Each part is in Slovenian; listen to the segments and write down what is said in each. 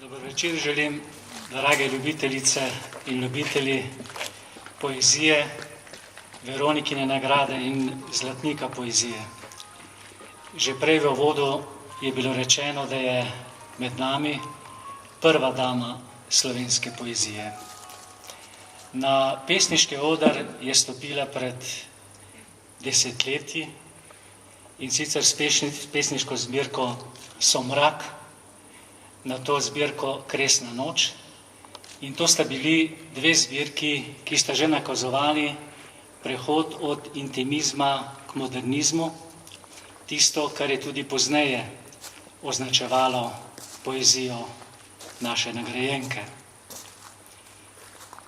Dober večer želim, drage ljubiteljice in ljubitelji poezije, Veronikine nagrade in zlatnika poezije. Že prej v uvodu je bilo rečeno, da je med nami prva dama slovenske poezije. Na pesniški oder je stopila pred desetletji in sicer s pesniško zbirko Somrak, na to zbirko Kresna noč. In to sta bili dve zbirki, ki sta že nakazovali prehod od intimizma k modernizmu, tisto, kar je tudi pozneje označevalo poezijo naše nagrajenke.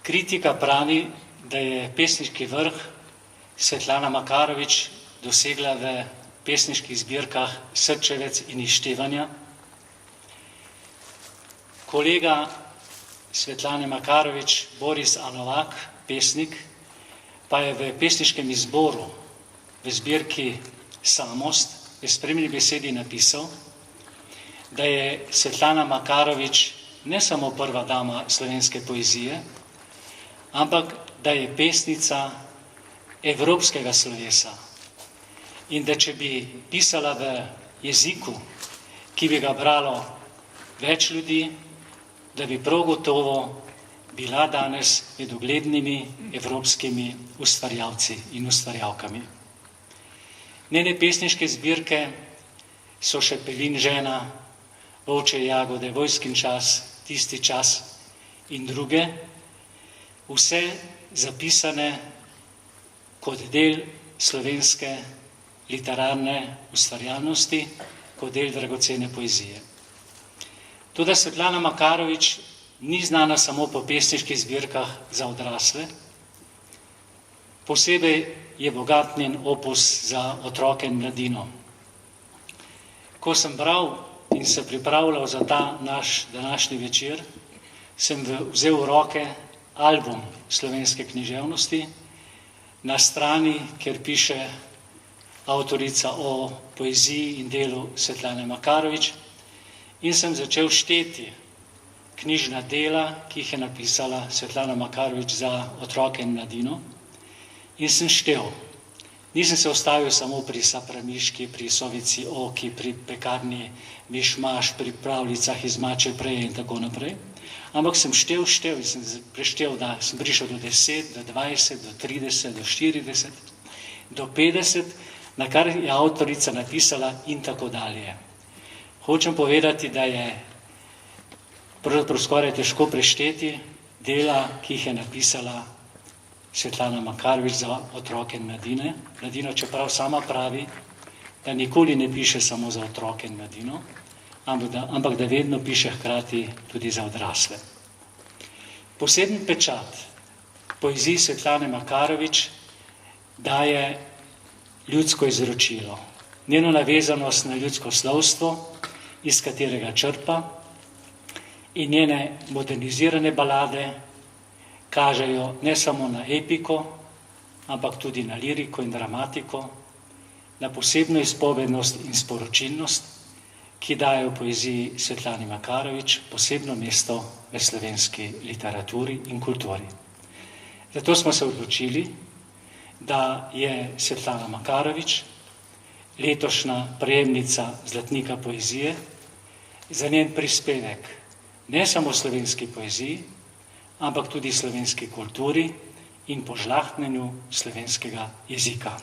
Kritika pravi, da je pesniški vrh Svetlana Makarovič dosegla v pesniških zbirkah Srčevec in Izštevanja. Kolega Svetlane Makarovič, Boris A. Novak, pesnik, pa je v pesniškem izboru v zbirki Samost v spremni besedi napisal, da je Svetlana Makarovič ne samo prva dama slovenske poezije, ampak da je pesnica evropskega slovesa. In da če bi pisala v jeziku, ki bi ga bralo več ljudi, da bi prav gotovo bila danes med uglednimi evropskimi ustvarjalci in ustvarjalkami. Njene pesniške zbirke so še Pelin žena, Volčje jagode, Vojskin čas, Tisti čas in druge, vse zapisane kot del slovenske literarne ustvarjalnosti, kot del dragocene poezije. Toda Svetlana Makarovič ni znana samo po pesniških zbirkah za odrasle, posebej je bogat njen opus za otroke in mladino. Ko sem bral in se pripravljal za ta naš današnji večer, sem vzel v roke album slovenske književnosti, na strani, kjer piše avtorica o poeziji in delu Svetlane Makarovič, in sem začel šteti knjižna dela, ki jih je napisala Svetlana Makarovič za otroke in mladino, in sem štel. Nisem se ustavil samo pri Sapramiški, pri Sovici Oki, pri Pekarni Mišmaš, pri pravljicah iz Mačje preje in tako naprej, ampak sem štel in sem preštel, da sem prišel do 10, do 20, do 30, do 40, do 50, na kar je avtorica napisala in tako dalje. Hočem povedati, da je pravzaprav skoraj težko prešteti dela, ki jih je napisala Svetlana Makarovič za otroke in mladino, čeprav sama pravi, da nikoli ne piše samo za otroke in mladino, ampak da vedno piše hkrati tudi za odrasle. Poseben pečat poeziji Svetlane Makarovič daje ljudsko izročilo, njeno navezanost na ljudsko slovstvo, iz katerega črpa, in njene modernizirane balade kažejo ne samo na epiko, ampak tudi na liriko in dramatiko, na posebno izpovednost in sporočilnost, ki dajo poeziji Svetlane Makarovič posebno mesto v slovenski literaturi in kulturi. Zato smo se odločili, da je Svetlana Makarovič letošnja prejemnica zlatnika poezije, za njen prispevek ne samo slovenski poeziji, ampak tudi slovenski kulturi in požlahtnenju slovenskega jezika.